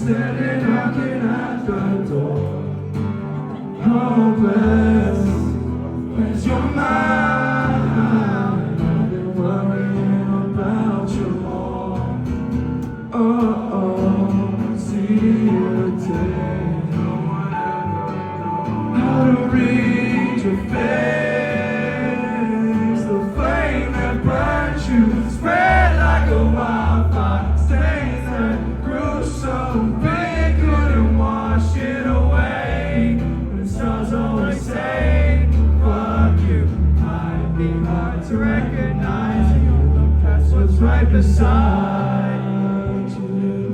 standing knocking at the door. Hopeless, where's your mind? I've been worrying about you more. See you today. How to read your face, the flame that burns you, spread like a wildfire, stains that grew so big, couldn't wash it away. And stars always say, fuck you. Might be hard to recognize, you look past what's right beside you.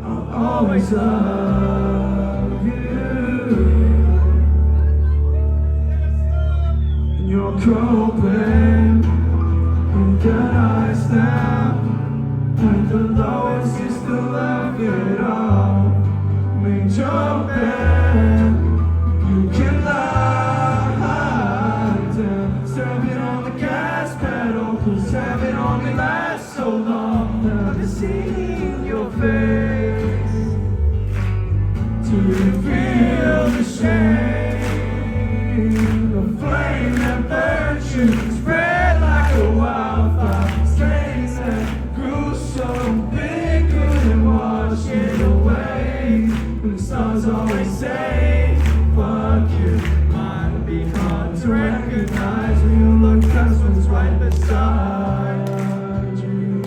I'll always love you. You're coping with your eyes down. At the lowest, you still love it all. Made your bed, you can lie down. Stepping on the gas pedal, 'cause having only lasts so long. Now to see your face, to feel the shame, the flame that burns you, spread like a wildfire, stains that grew so big, couldn't wash it away. And the stars always say, fuck you. Might be hard to recognize when you look past what's right beside you.